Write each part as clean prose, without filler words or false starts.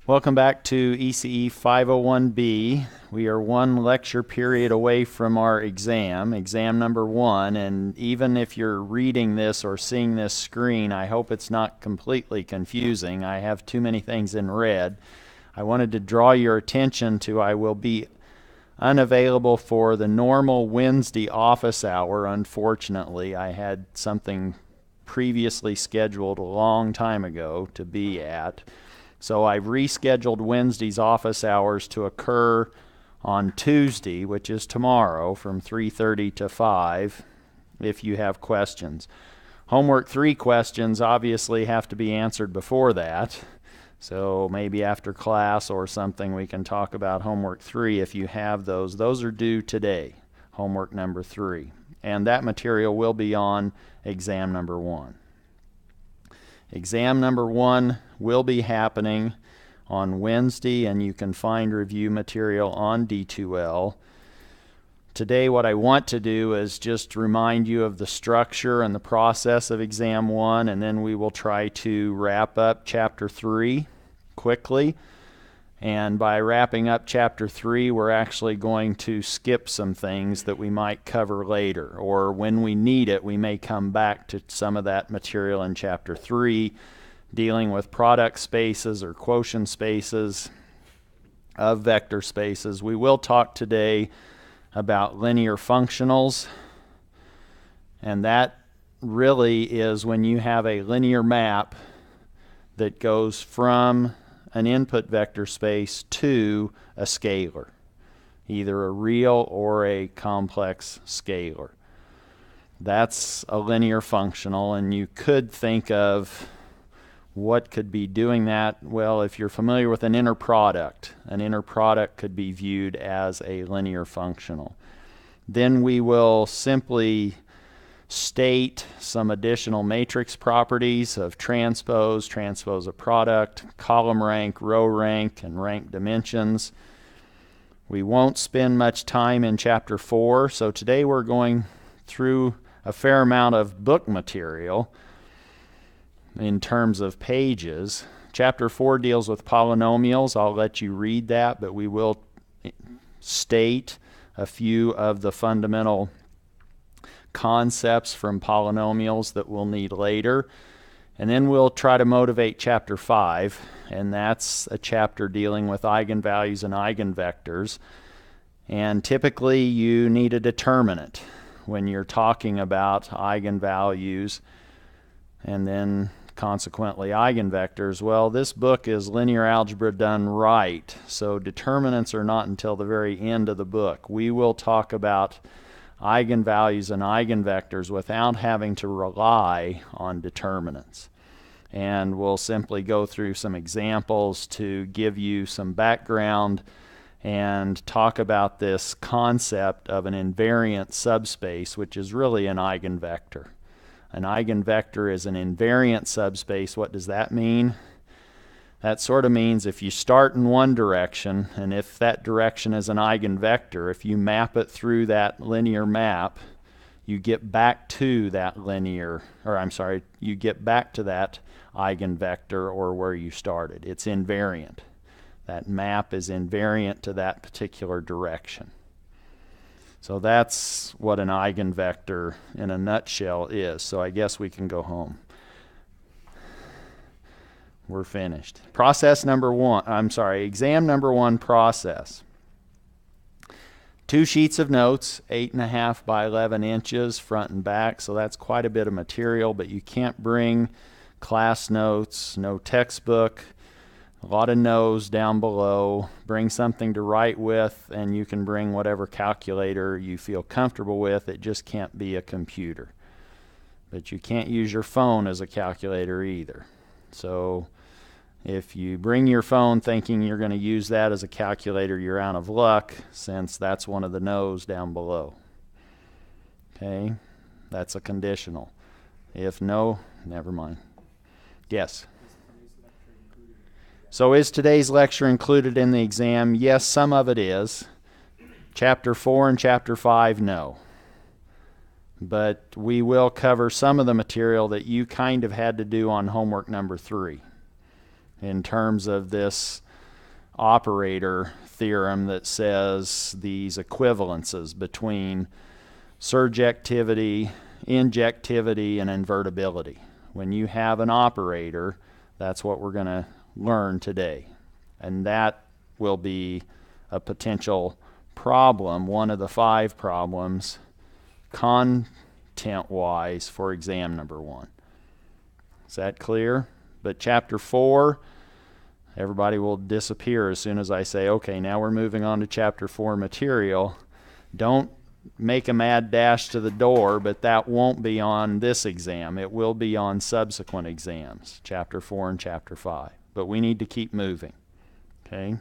Welcome back to ECE 501B. We are one lecture period away from our exam number 1, and even if you're reading this or seeing this screen, I hope it's not completely confusing. I have too many things in red. I wanted to draw your attention to I will be unavailable for the normal Wednesday office hour. Unfortunately, I had something previously scheduled a long time ago to be at. So I've rescheduled Wednesday's office hours to occur on Tuesday, which is tomorrow, from 3:30 to 5, if you have questions. Homework 3 questions obviously have to be answered before that. So maybe after class or something we can talk about homework 3 if you have those. Those are due today, homework number 3. And that material will be on exam number 1. Exam number 1 will be happening on Wednesday, and you can find review material on D2L. Today what I want to do is just remind you of the structure and the process of exam 1, and then we will try to wrap up chapter 3 quickly. And by wrapping up chapter 3, we're actually going to skip some things that we might cover later, or when we need it, we may come back to some of that material in chapter 3, dealing with product spaces or quotient spaces of vector spaces. We will talk today about linear functionals, and that really is when you have a linear map that goes from an input vector space to a scalar, either a real or a complex scalar. That's a linear functional, and you could think of what could be doing that. Well, if you're familiar with an inner product could be viewed as a linear functional. Then we will simply state some additional matrix properties of transpose of product, column rank, row rank, and rank dimensions. We won't spend much time in chapter 4, so today we're going through a fair amount of book material in terms of pages. Chapter 4 deals with polynomials. I'll let you read that, but we will state a few of the fundamental concepts from polynomials that we'll need later. And then we'll try to motivate chapter 5, and that's a chapter dealing with eigenvalues and eigenvectors. And typically you need a determinant when you're talking about eigenvalues and then consequently eigenvectors. Well, this book is linear algebra done right, so determinants are not until the very end of the book. We will talk about eigenvalues and eigenvectors without having to rely on determinants. And we'll simply go through some examples to give you some background and talk about this concept of an invariant subspace, which is really an eigenvector. An eigenvector is an invariant subspace. What does that mean? That sort of means if you start in one direction, and if that direction is an eigenvector, if you map it through that linear map, you get back to that you get back to that eigenvector or where you started. It's invariant. That map is invariant to that particular direction. So that's what an eigenvector in a nutshell is. So I guess we can go home. We're finished. Exam number 1 process. 2 sheets of notes, 8.5 by 11 inches, front and back, so that's quite a bit of material, but you can't bring class notes, no textbook, a lot of no's down below. Bring something to write with, and you can bring whatever calculator you feel comfortable with. It just can't be a computer. But you can't use your phone as a calculator either. So if you bring your phone thinking you're going to use that as a calculator, you're out of luck, since that's one of the no's down below. Okay? That's a conditional. If no, never mind. Yes? So is today's lecture included in the exam? Yes, some of it is. Chapter 4 and Chapter 5, no. But we will cover some of the material that you kind of had to do on homework number 3 in terms of this operator theorem that says these equivalences between surjectivity, injectivity, and invertibility. When you have an operator, that's what we're going to learn today. And that will be a potential problem, one of the 5 problems, content-wise, for exam number 1. Is that clear? But chapter 4, everybody will disappear as soon as I say, okay, now we're moving on to chapter 4 material. Don't make a mad dash to the door, but that won't be on this exam. It will be on subsequent exams, chapter 4 and chapter 5. But we need to keep moving. Okay?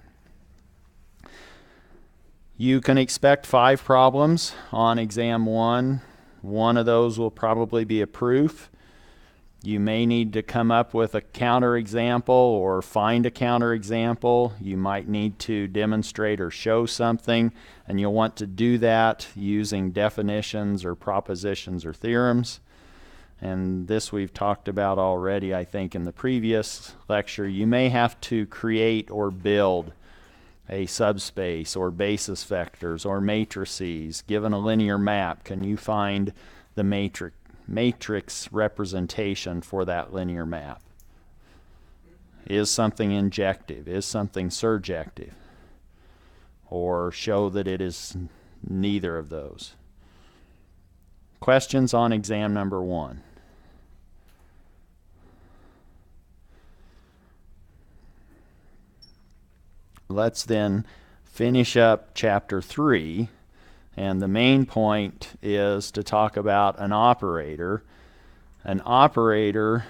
You can expect 5 problems on exam 1. One of those will probably be a proof. You may need to come up with a counterexample or find a counterexample. You might need to demonstrate or show something, and you'll want to do that using definitions or propositions or theorems. And this we've talked about already, I think, in the previous lecture. You may have to create or build a subspace or basis vectors or matrices. Given a linear map, can you find the matrix representation for that linear map? Is something injective? Is something surjective? Or show that it is neither of those. Questions on exam number 1? Let's then finish up chapter 3. And the main point is to talk about an operator. An operator,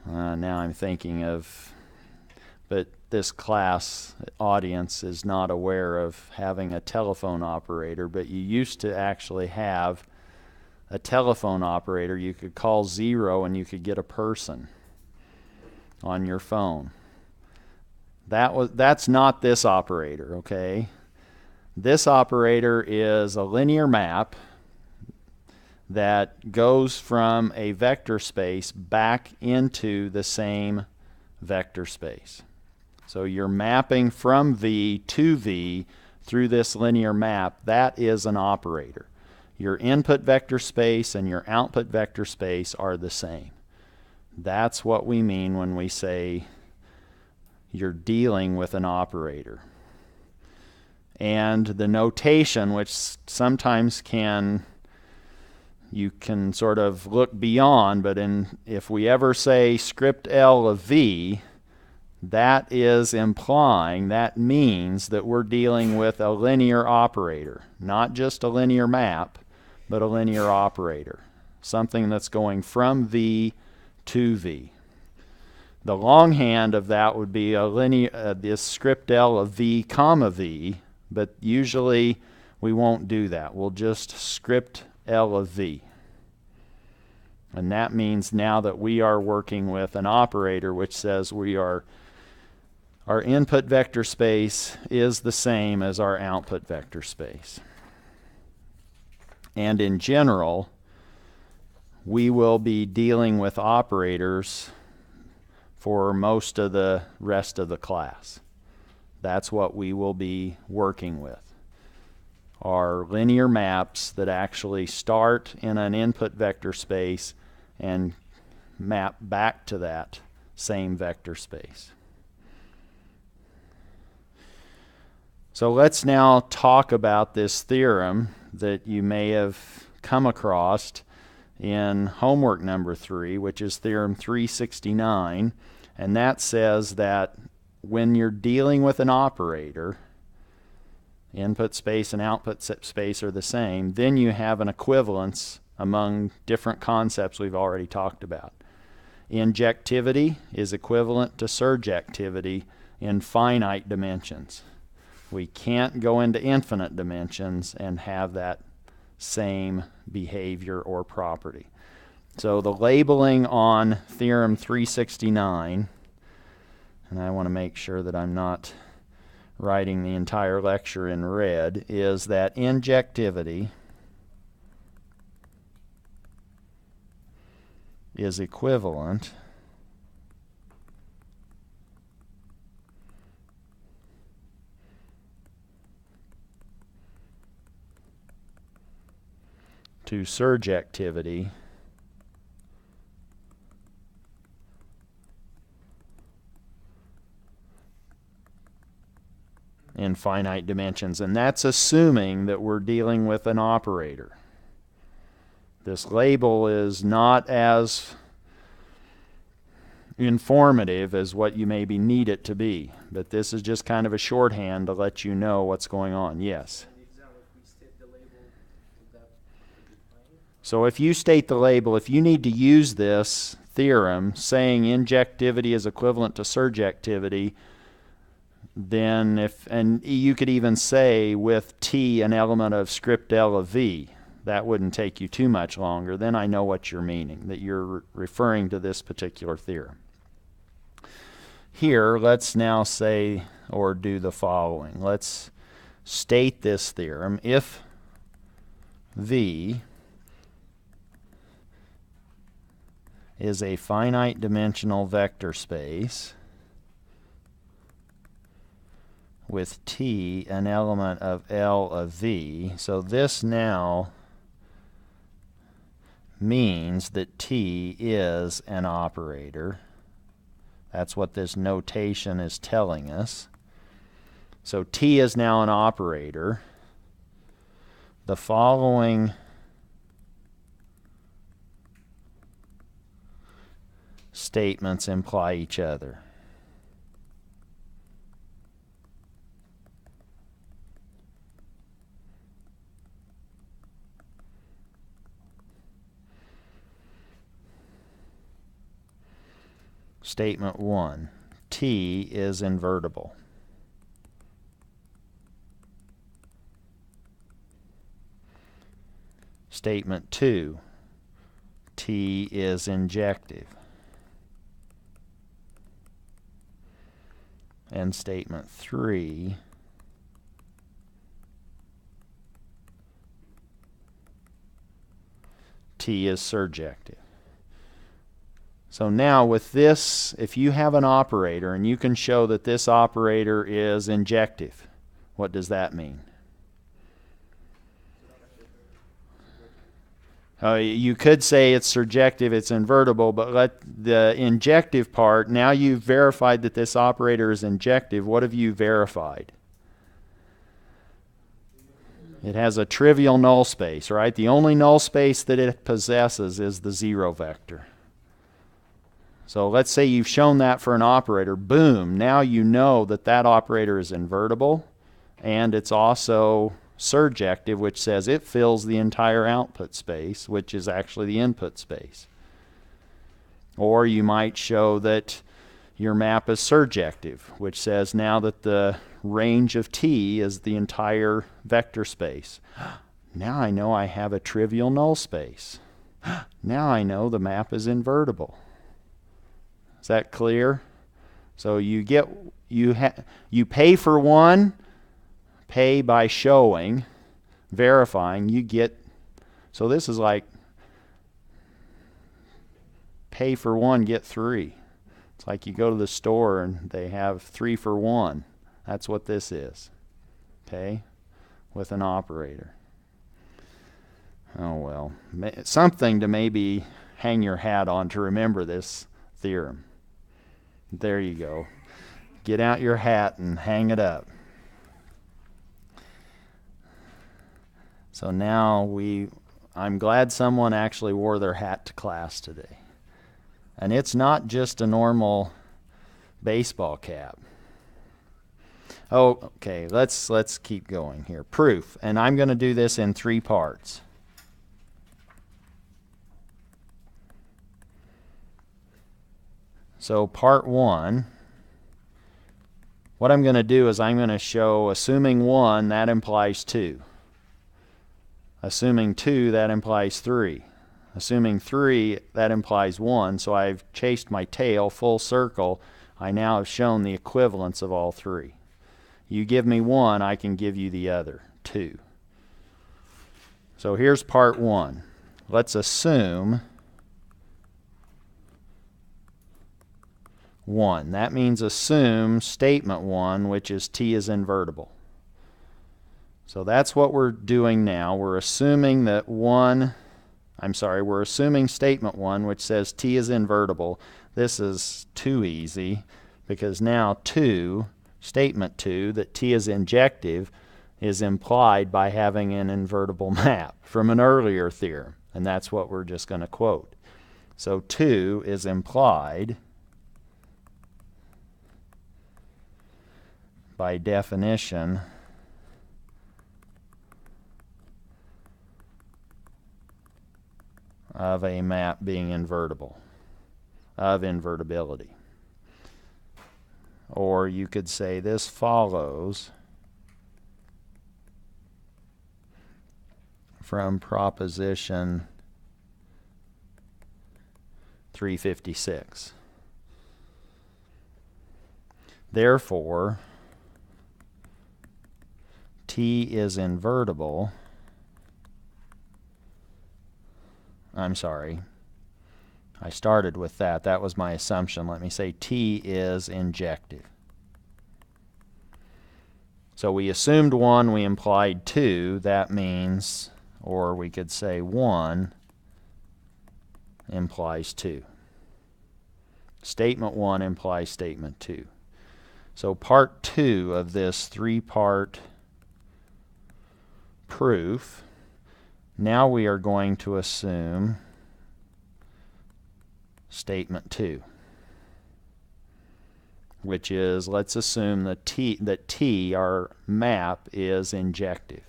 now I'm thinking of, but this class audience is not aware of having a telephone operator, but you used to actually have a telephone operator. You could call 0 and you could get a person on your phone. That's not this operator, okay? This operator is a linear map that goes from a vector space back into the same vector space. So you're mapping from V to V through this linear map. That is an operator. Your input vector space and your output vector space are the same. That's what we mean when we say you're dealing with an operator. And the notation, which sometimes you can sort of look beyond, but if we ever say script L of V, that is implying, that means that we're dealing with a linear operator, not just a linear map, but a linear operator, something that's going from V to V. The longhand of that would be a linear, this script L of V comma V, but usually we won't do that. We'll just script L of V. And that means now that we are working with an operator which says our input vector space is the same as our output vector space. And in general, we will be dealing with operators for most of the rest of the class. That's what we will be working with. Are linear maps that actually start in an input vector space and map back to that same vector space. So let's now talk about this theorem that you may have come across in homework number 3, which is Theorem 369, and that says that when you're dealing with an operator, input space and output space are the same, then you have an equivalence among different concepts we've already talked about. Injectivity is equivalent to surjectivity in finite dimensions. We can't go into infinite dimensions and have that same behavior or property. So the labeling on Theorem 369, and I want to make sure that I'm not writing the entire lecture in red, is that injectivity is equivalent to surjectivity in finite dimensions. And that's assuming that we're dealing with an operator. This label is not as informative as what you maybe need it to be, but this is just kind of a shorthand to let you know what's going on. Yes? So if you state the label, if you need to use this theorem saying injectivity is equivalent to surjectivity, then and you could even say with T an element of script L of V, that wouldn't take you too much longer. Then I know what you're meaning, that you're referring to this particular theorem. Here, let's now say or do the following. Let's state this theorem. If V is a finite dimensional vector space with T an element of L of V, so this now means that T is an operator. That's what this notation is telling us. So T is now an operator. The following statements imply each other. Statement 1, T is invertible. Statement 2, T is injective. And statement 3, T is surjective. So now with this, if you have an operator and you can show that this operator is injective, what does that mean? You could say it's surjective, it's invertible, but let the injective part, now you've verified that this operator is injective. What have you verified? It has a trivial null space, right? The only null space that it possesses is the zero vector. So let's say you've shown that for an operator. Boom, now you know that that operator is invertible, and it's also surjective, which says it fills the entire output space, which is actually the input space. Or you might show that your map is surjective, which says now that the range of T is the entire vector space. Now I know I have a trivial null space. Now I know the map is invertible. Is that clear? So you pay for one, pay by showing, verifying, you get, so this is like pay for one, get three. It's like you go to the store and they have 3 for 1. That's what this is, okay, with an operator. Oh well, something to maybe hang your hat on to remember this theorem. There you go. Get out your hat and hang it up. So now I'm glad someone actually wore their hat to class today. And it's not just a normal baseball cap. Oh, okay, let's keep going here. Proof, and I'm going to do this in 3 parts. So part 1, what I'm going to do is I'm going to show, assuming 1, that implies 2. Assuming 2, that implies 3. Assuming 3, that implies 1. So I've chased my tail full circle. I now have shown the equivalence of all 3. You give me 1, I can give you the other, 2. So here's part 1. Let's assume 1. That means assume statement 1, which is T is invertible. So that's what we're doing now. We're assuming that we're assuming statement 1, which says t is invertible. This is too easy because now statement 2, that t is injective, is implied by having an invertible map from an earlier theorem. And that's what we're just going to quote. So 2 is implied by definition of a map being invertible, of invertibility. Or you could say this follows from proposition 356. Therefore, t is invertible. I'm sorry. I started with that. That was my assumption. Let me say t is injective. So we assumed 1, we implied 2. That means, or we could say 1 implies 2. Statement 1 implies statement 2. So part 2 of this 3-part proof, now we are going to assume statement 2, which is, let's assume that t, our map, is injective.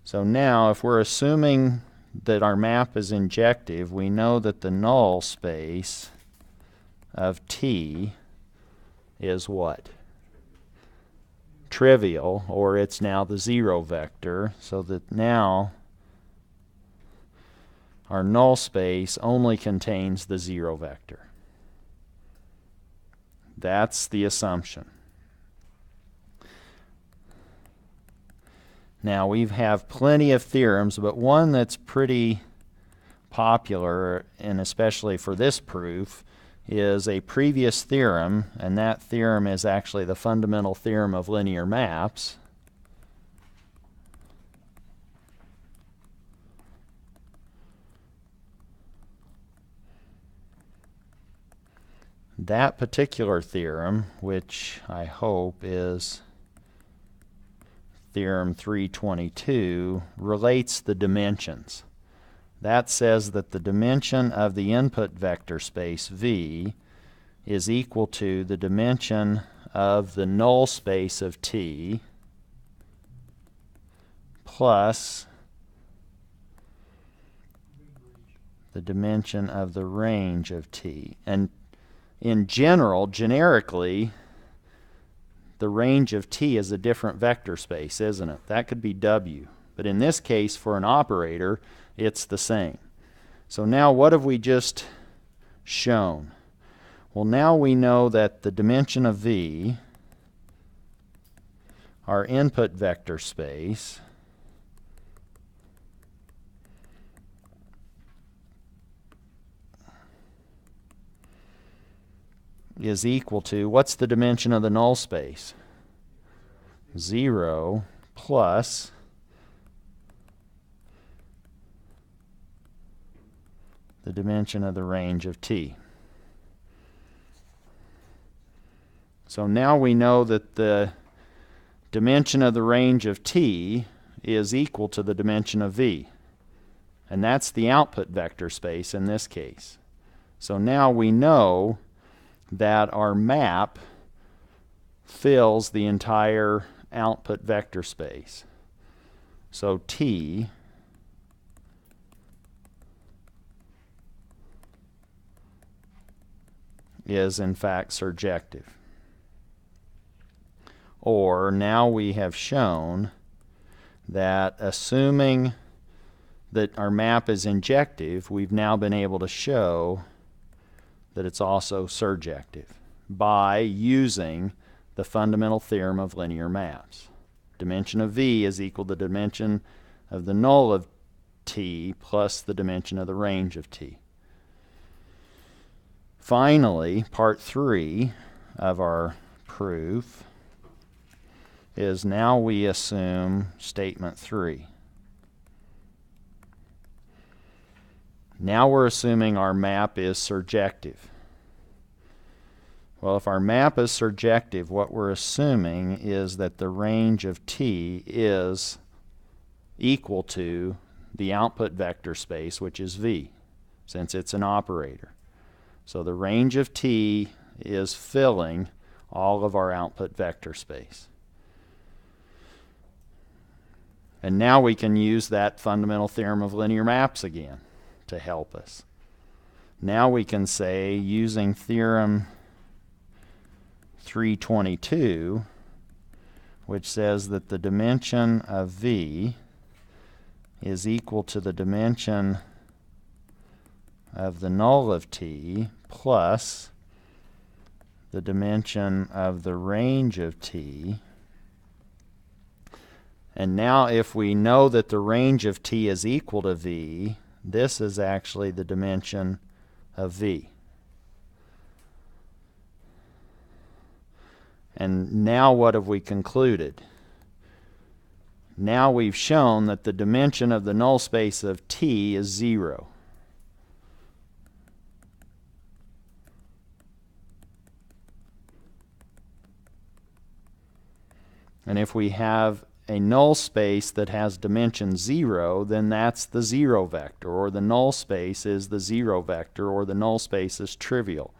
So now if we're assuming that our map is injective, we know that the null space of t is what? Trivial, or it's now the 0 vector, so that now our null space only contains the 0 vector. That's the assumption. Now we have plenty of theorems, but one that's pretty popular, and especially for this proof, is a previous theorem, and that theorem is actually the fundamental theorem of linear maps. That particular theorem, which I hope is Theorem 322, relates the dimensions. That says that the dimension of the input vector space V is equal to the dimension of the null space of T plus the dimension of the range of T. And in general, generically, the range of T is a different vector space, isn't it? That could be W. But in this case, for an operator, it's the same. So now what have we just shown? Well, now we know that the dimension of V, our input vector space, is equal to, what's the dimension of the null space? 0 plus the dimension of the range of T. So now we know that the dimension of the range of T is equal to the dimension of V. And that's the output vector space in this case. So now we know that our map fills the entire output vector space. So T is in fact surjective. Or now we have shown that assuming that our map is injective, we've now been able to show that it's also surjective by using the fundamental theorem of linear maps. Dimension of V is equal to the dimension of the null of T plus the dimension of the range of T. Finally, part 3 of our proof is now we assume statement 3. Now we're assuming our map is surjective. Well, if our map is surjective, what we're assuming is that the range of T is equal to the output vector space, which is V, since it's an operator. So the range of T is filling all of our output vector space. And now we can use that fundamental theorem of linear maps again to help us. Now we can say, using Theorem 322, which says that the dimension of V is equal to the dimension of the null of T plus the dimension of the range of T. And now if we know that the range of T is equal to V, this is actually the dimension of V. And now what have we concluded? Now we've shown that the dimension of the null space of T is 0. And if we have a null space that has dimension 0, then that's the 0 vector, or the null space is the 0 vector, or the null space is trivial.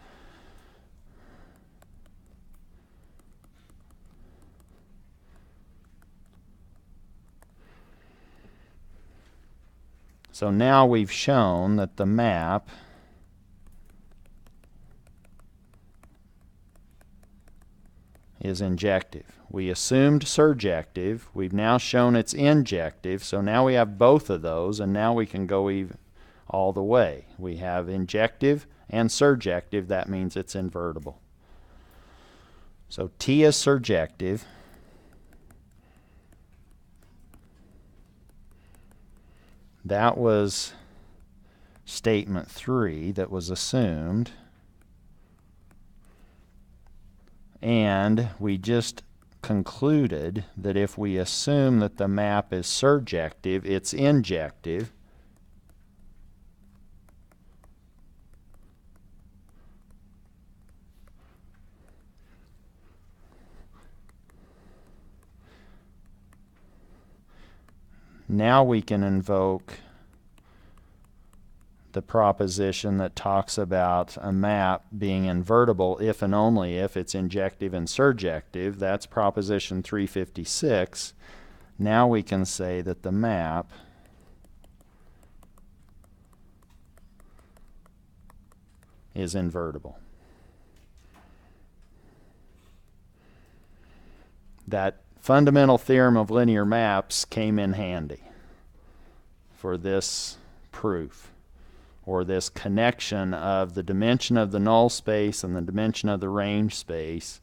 So now we've shown that the map is injective. We assumed surjective. We've now shown it's injective. So now we have both of those, and now we can go all the way. We have injective and surjective. That means it's invertible. So T is surjective. That was statement 3 that was assumed. And we just concluded that if we assume that the map is surjective, it's injective. Now we can invoke the proposition that talks about a map being invertible if and only if it's injective and surjective. That's proposition 356. Now we can say that the map is invertible. That fundamental theorem of linear maps came in handy for this proof, or this connection of the dimension of the null space and the dimension of the range space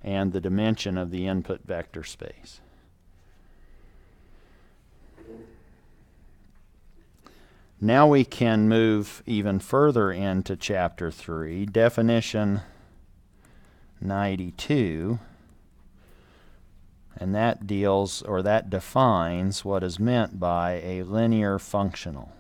and the dimension of the input vector space. Now we can move even further into chapter 3, definition 92, and that deals, or that defines, what is meant by a linear functional.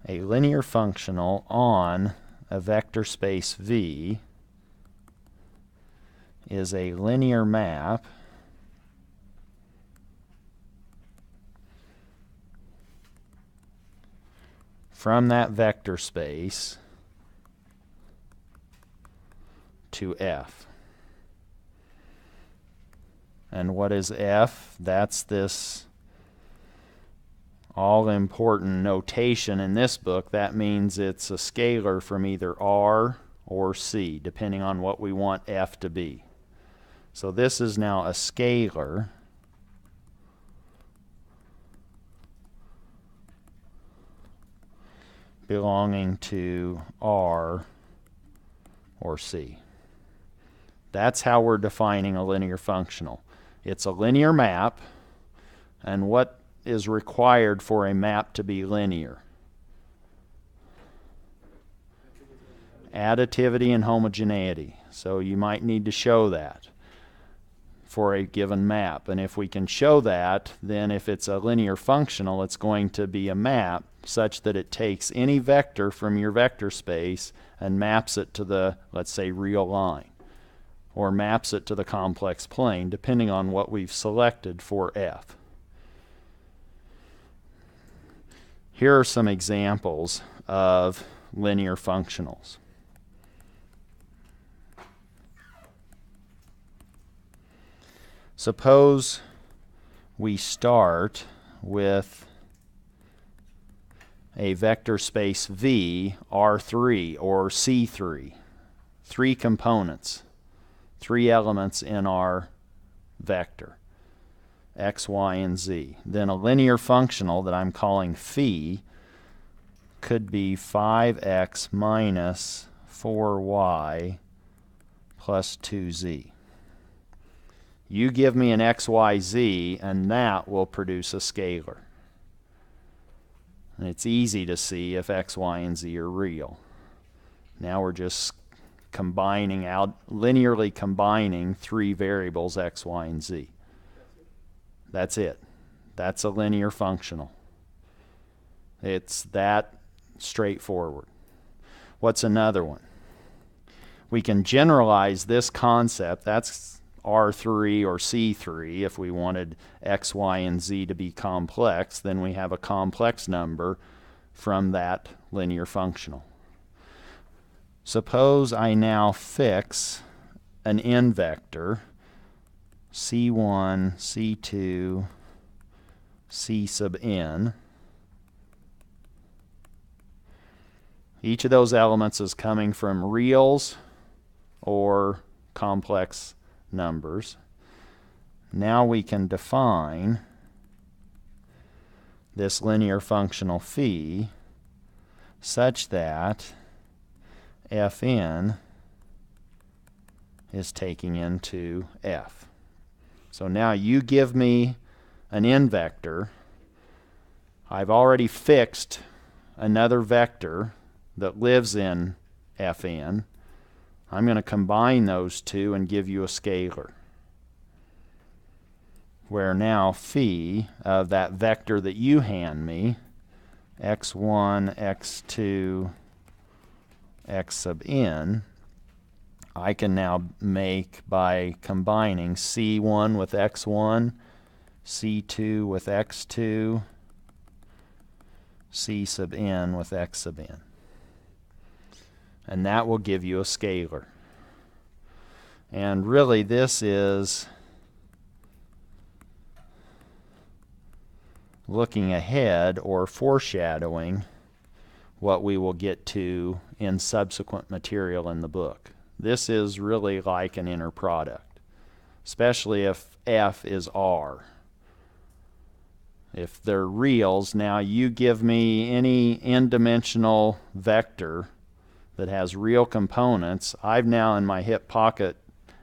A linear functional on a vector space V is a linear map from that vector space to F. And what is F? That's this all-important notation in this book. That means it's a scalar from either R or C, depending on what we want F to be. So this is now a scalar belonging to R or C. That's how we're defining a linear functional. It's a linear map And what is required for a map to be linear? Additivity and homogeneity. So you might need to show that for a given map. And if we can show that, then if it's a linear functional, it's going to be a map such that it takes any vector from your vector space and maps it to the, let's say, real line, or maps it to the complex plane, depending on what we've selected for f. Here are some examples of linear functionals. Suppose we start with a vector space V, R3 or C3. 3 components, 3 elements in our vector, x, y, and z. Then a linear functional that I'm calling phi could be 5x minus 4y plus 2z. You give me an x, y, z, and that will produce a scalar. And it's easy to see if x, y, and z are real. Now we're just combining out, linearly combining 3 variables, x, y, and z. That's it. That's a linear functional. It's that straightforward. What's another one? We can generalize this concept. That's R3 or C3. If we wanted x, y, and z to be complex, then we have a complex number from that linear functional. Suppose I now fix an n vector, C1, C2, C sub n. Each of those elements is coming from reals or complex numbers. Now we can define this linear functional phi such that Fn is taking into f. So now you give me an n vector. I've already fixed another vector that lives in Fn. I'm going to combine those two and give you a scalar, where now phi of that vector that you hand me, x1, x2, x sub n, I can now make by combining c1 with x1, c2 with x2, c sub n with x sub n. And that will give you a scalar. And really this is looking ahead or foreshadowing what we will get to in subsequent material in the book. This is really like an inner product, especially if f is r. If they're reals, now you give me any n-dimensional vector that has real components. I've now in my hip pocket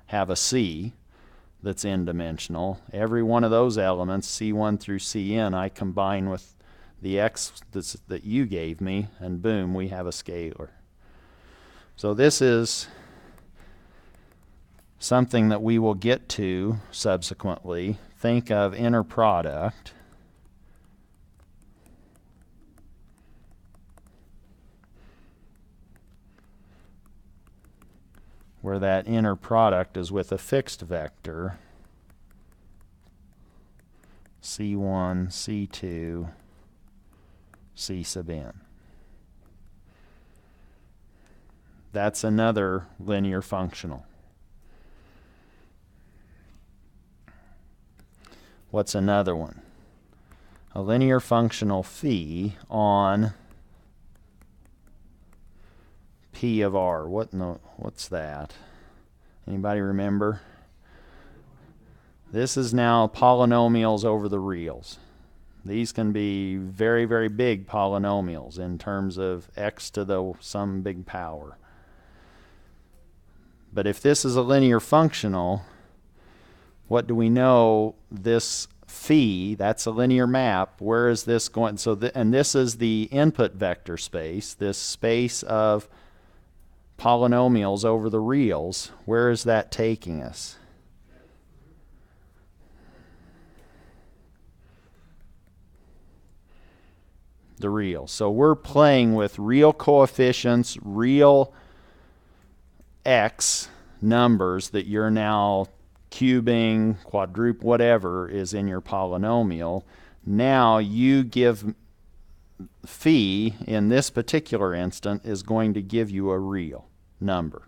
have a C that's n-dimensional. Every one of those elements, C1 through Cn, I combine with the x that you gave me, and boom, we have a scalar. So this is something that we will get to subsequently. Think of inner product. Where that inner product is with a fixed vector, C1, C2, C sub n. That's another linear functional. What's another one? A linear functional phi on P of r. What's that? Anybody remember? This is now polynomials over the reals. These can be very, very big polynomials in terms of x to the some big power. But if this is a linear functional, what do we know this phi, that's a linear map. Where is this going? So, and this is the input vector space, this space of polynomials over the reals. Where is that taking us? The real. So we're playing with real coefficients, real x numbers that you're now cubing, quadruple, whatever is in your polynomial. Now you give phi, in this particular instant, is going to give you a real number.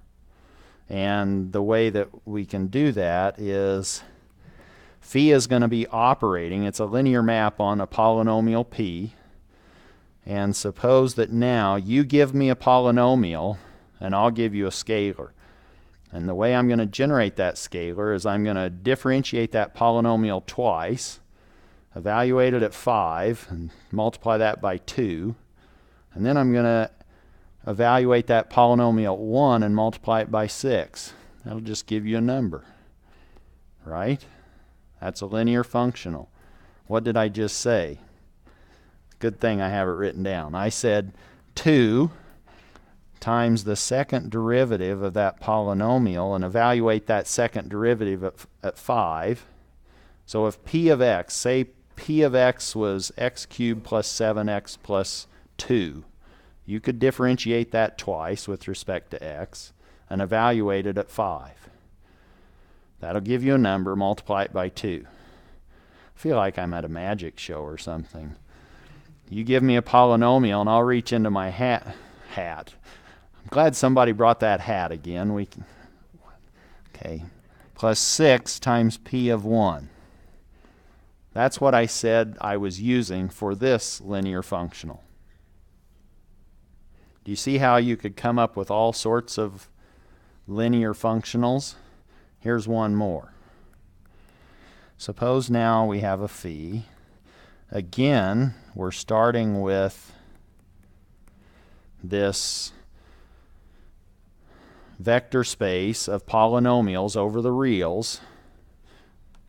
And the way that we can do that is phi is going to be operating. It's a linear map on a polynomial p. And suppose that now you give me a polynomial and I'll give you a scalar. And the way I'm going to generate that scalar is I'm going to differentiate that polynomial twice, evaluate it at 5, and multiply that by 2. And then I'm going to evaluate that polynomial at 1 and multiply it by 6. That'll just give you a number, right? That's a linear functional. What did I just say? Good thing I have it written down. I said 2 times the second derivative of that polynomial, and evaluate that second derivative at 5. So if p of x, say p of x was x cubed plus 7x plus 2, you could differentiate that twice with respect to x and evaluate it at 5. That'll give you a number, multiply it by 2. I feel like I'm at a magic show or something. You give me a polynomial and I'll reach into my hat. I'm glad somebody brought that hat again. Okay. Plus 6 times p of 1. That's what I said I was using for this linear functional. Do you see how you could come up with all sorts of linear functionals? Here's one more. Suppose now we have a phi. Again, we're starting with this vector space of polynomials over the reals.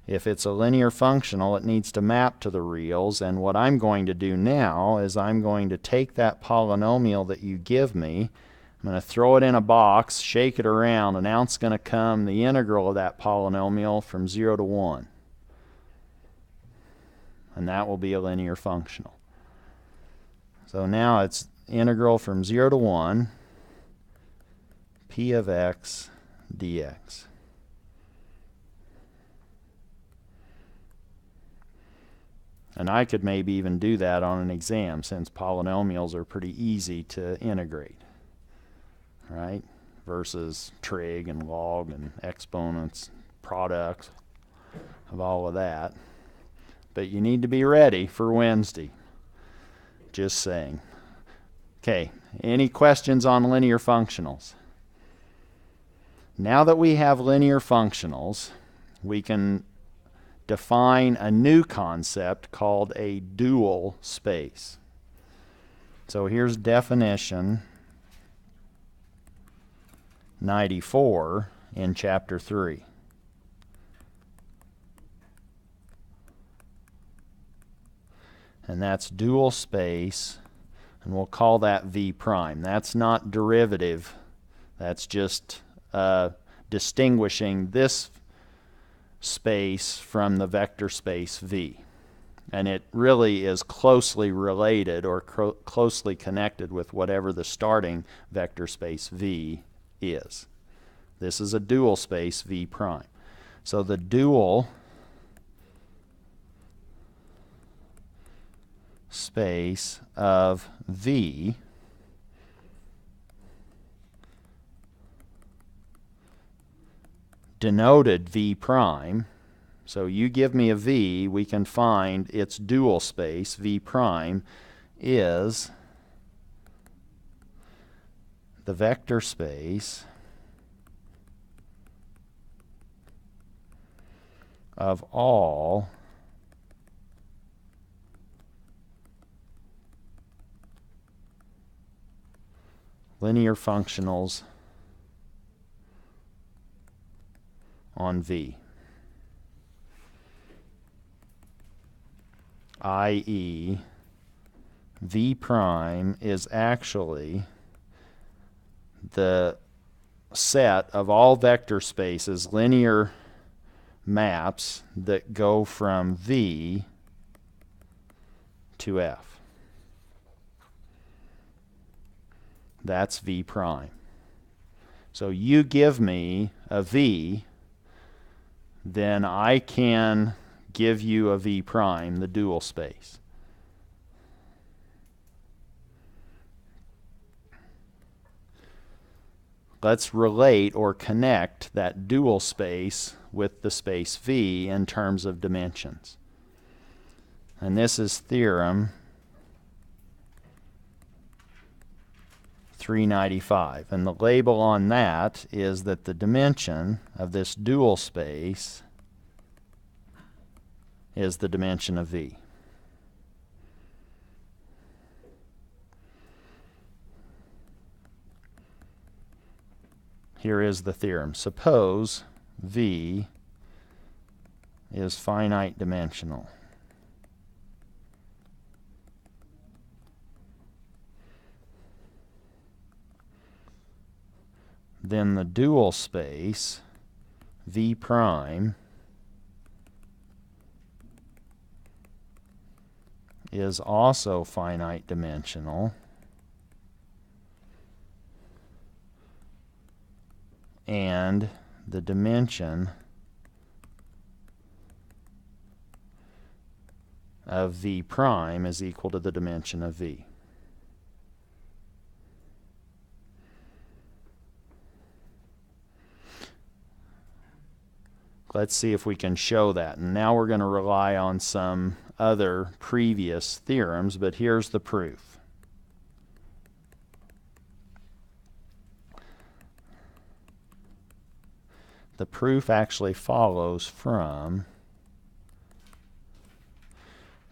If it's a linear functional, it needs to map to the reals, and what I'm going to do now is I'm going to take that polynomial that you give me, I'm going to throw it in a box, shake it around, and out's going to come the integral of that polynomial from 0 to 1. And that will be a linear functional. So now it's integral from 0 to 1, p of x dx. And I could maybe even do that on an exam, since polynomials are pretty easy to integrate, right? Versus trig and log and exponents, products of all of that. But you need to be ready for Wednesday. Just saying. Okay, any questions on linear functionals? Now that we have linear functionals, we can define a new concept called a dual space. So here's definition 94 in chapter 3. And that's dual space, and we'll call that V prime. That's not derivative. That's just distinguishing this space from the vector space V. And it really is closely related or closely connected with whatever the starting vector space V is. This is a dual space V prime. So the dual space of V denoted V prime. So you give me a V, we can find its dual space, V prime, is the vector space of all linear functionals on V. i.e. V prime is actually the set of all vector spaces, linear maps that go from V to F. That's V prime. So you give me a V, then I can give you a V prime, the dual space. Let's relate or connect that dual space with the space V in terms of dimensions. And this is Theorem 395. And the label on that is that the dimension of this dual space is the dimension of V. Here is the theorem. Suppose V is finite dimensional. Then the dual space V prime is also finite dimensional, and the dimension of V prime is equal to the dimension of V. Let's see if we can show that. And now we're going to rely on some other previous theorems, but here's the proof. The proof actually follows from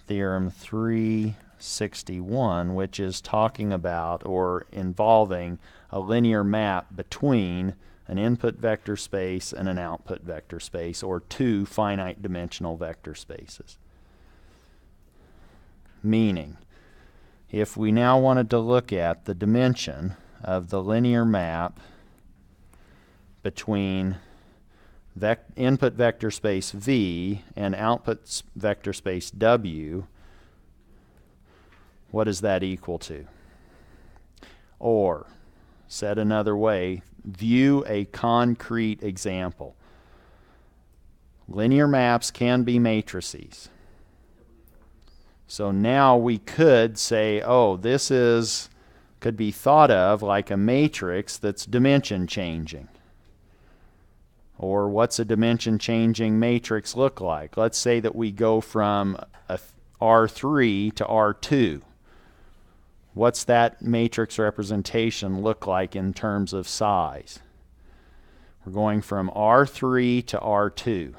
Theorem 361, which is talking about or involving a linear map between an input vector space and an output vector space, or two finite dimensional vector spaces. Meaning, if we now wanted to look at the dimension of the linear map between input vector space V and output vector space W, what is that equal to? Or, said another way, view a concrete example. Linear maps can be matrices. So now we could say, oh, this could be thought of like a matrix that's dimension changing. Or what's a dimension changing matrix look like? Let's say that we go from a R3 to R2. What's that matrix representation look like in terms of size? We're going from R3 to R2.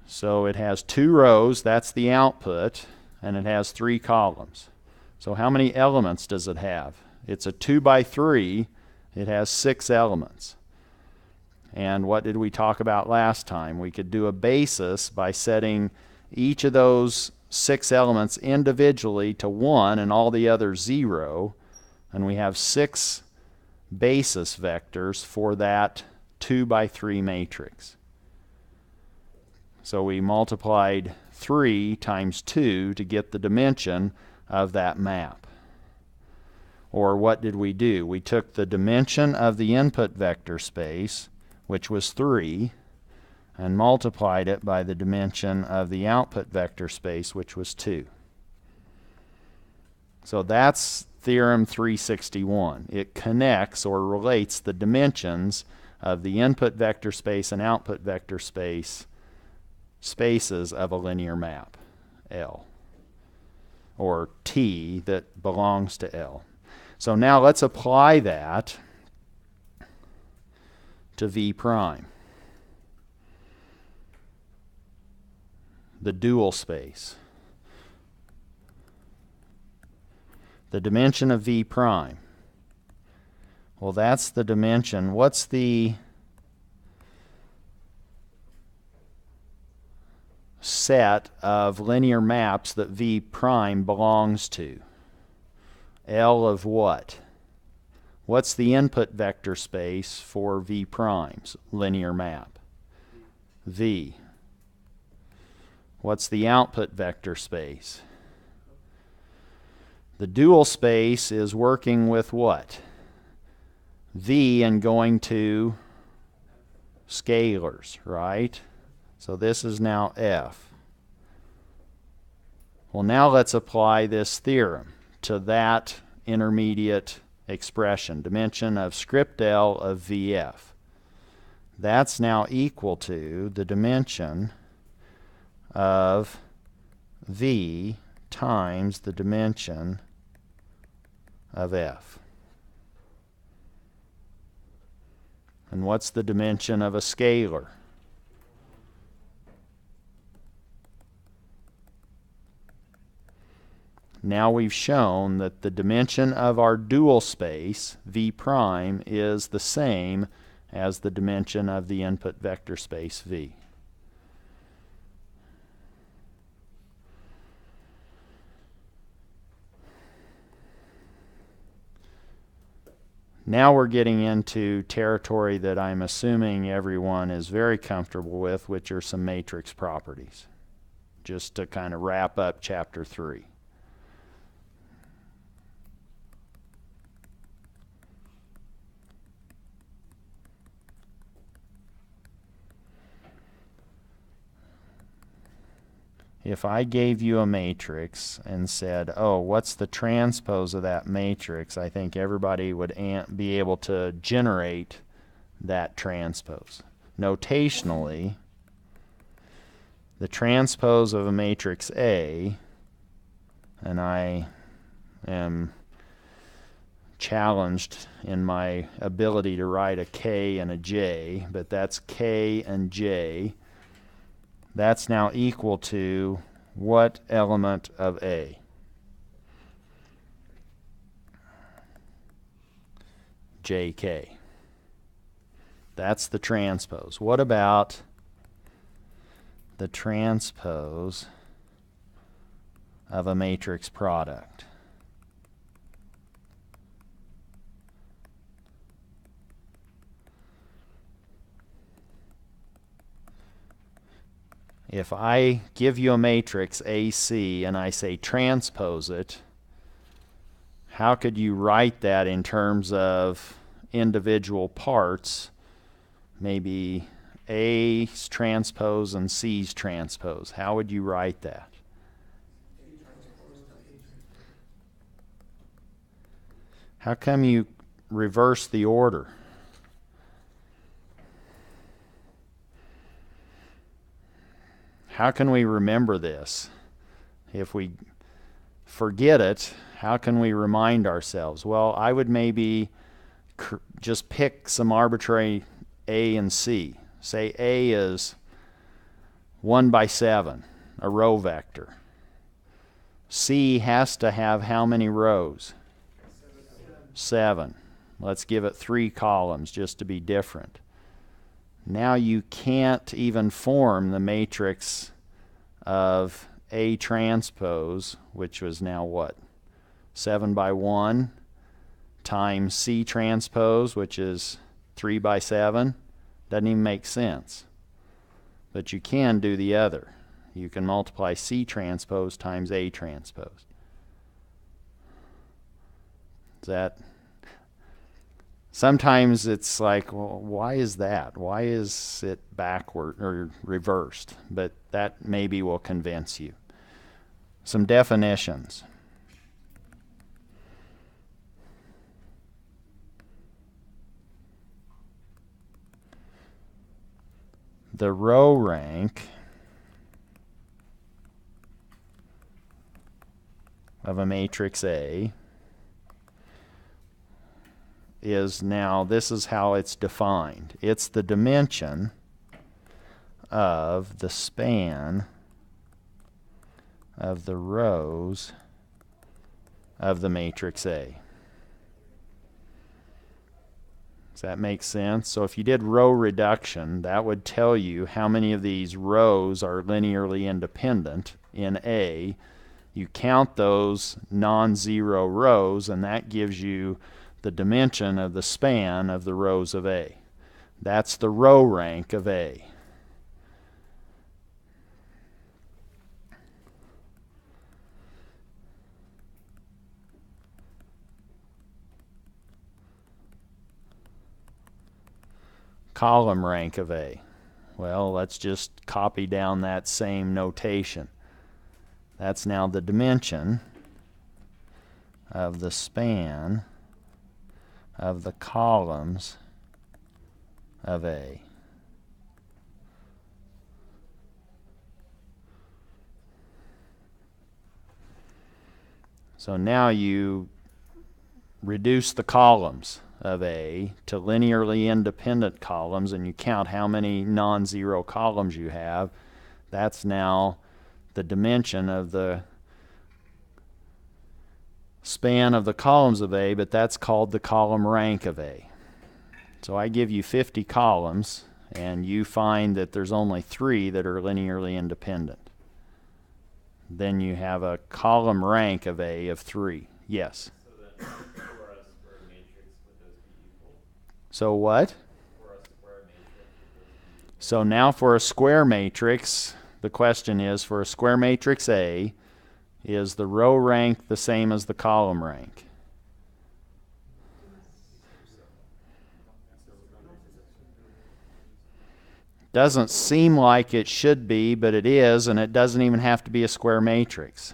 So it has two rows, that's the output, and it has three columns. So how many elements does it have? It's a 2 by 3. It has 6 elements. And what did we talk about last time? We could do a basis by setting each of those 6 elements individually to 1 and all the others 0. And we have 6 basis vectors for that 2 by 3 matrix. So we multiplied 3 times 2 to get the dimension of that map. Or what did we do? We took the dimension of the input vector space, which was 3, and multiplied it by the dimension of the output vector space, which was 2. So that's Theorem 361. It connects or relates the dimensions of the input vector space and output vector space spaces of a linear map, L, or T that belongs to L. So now let's apply that to V prime, the dual space. The dimension of V prime. Well, that's the dimension. What's the set of linear maps that V prime belongs to? L of what? What's the input vector space for V prime's linear map? V. What's the output vector space? The dual space is working with what? V and going to scalars, right? So this is now F. Well, now let's apply this theorem to that intermediate expression, dimension of script L of VF. That's now equal to the dimension of V times the dimension of F. And what's the dimension of a scalar? Now we've shown that the dimension of our dual space, V prime, is the same as the dimension of the input vector space V. Now we're getting into territory that I'm assuming everyone is very comfortable with, which are some matrix properties, just to kind of wrap up chapter 3. If I gave you a matrix and said, oh, what's the transpose of that matrix, I think everybody would be able to generate that transpose. Notationally, the transpose of a matrix A, and I am challenged in my ability to write a K and a J, but that's K and J. That's now equal to what element of A? JK. That's the transpose. What about the transpose of a matrix product? If I give you a matrix AC and I say transpose it, how could you write that in terms of individual parts? Maybe A's transpose and C's transpose. How would you write that? How come you reverse the order? How can we remember this? If we forget it, how can we remind ourselves? Well, I would maybe just pick some arbitrary A and C. Say A is 1 by 7, a row vector. C has to have how many rows? 7. Let's give it 3 columns just to be different. Now you can't even form the matrix of A transpose, which was now what? 7 by 1 times C transpose, which is 3 by 7. Doesn't even make sense. But you can do the other. You can multiply C transpose times A transpose. Is that... Sometimes it's like, well, why is that? Why is it backward or reversed? But that maybe will convince you. Some definitions. The row rank of a matrix A is now, this is how it's defined. It's the dimension of the span of the rows of the matrix A. Does that make sense? So if you did row reduction, that would tell you how many of these rows are linearly independent in A. You count those non-zero rows, and that gives you the dimension of the span of the rows of A. That's the row rank of A. Column rank of A. Well, let's just copy down that same notation. That's now the dimension of the span of the columns of A. So now you reduce the columns of A to linearly independent columns, and you count how many non-zero columns you have. That's now the dimension of the span of the columns of A, but that's called the column rank of A. So I give you 50 columns, and you find that there's only 3 that are linearly independent. Then you have a column rank of A of 3. Yes? So then for a square matrix, would those be equal? So what? For a square matrix, would those be equal? So now for a square matrix, the question is, for a square matrix A, is the row rank the same as the column rank? Doesn't seem like it should be, but it is, and it doesn't even have to be a square matrix.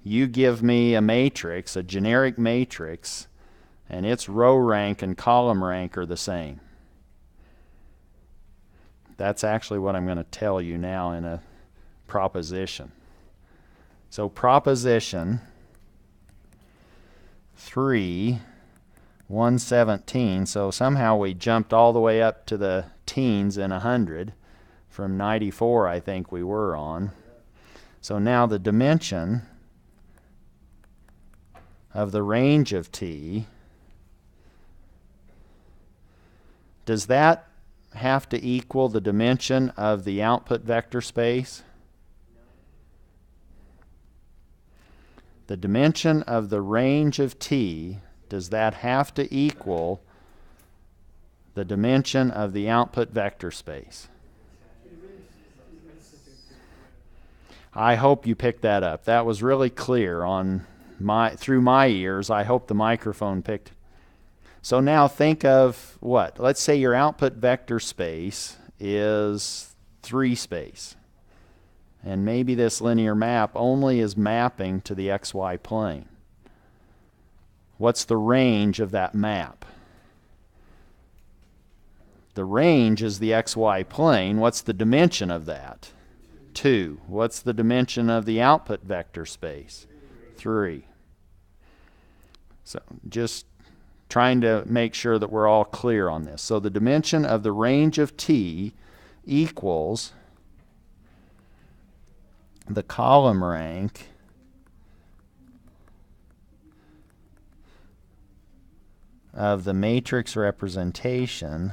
You give me a matrix, a generic matrix, and its row rank and column rank are the same. That's actually what I'm going to tell you now in a proposition. So proposition 3, 117, so somehow we jumped all the way up to the teens in 100 from 94, I think we were on. So now the dimension of the range of T, does that have to equal the dimension of the output vector space? The dimension of the range of T, does that have to equal the dimension of the output vector space? I hope you picked that up. That was really clear on through my ears. I hope the microphone picked it. So now think of what? Let's say your output vector space is 3 space. And maybe this linear map only is mapping to the xy plane. What's the range of that map? The range is the xy plane. What's the dimension of that? 2. What's the dimension of the output vector space? 3. So just trying to make sure that we're all clear on this. So the dimension of the range of T equals the column rank of the matrix representation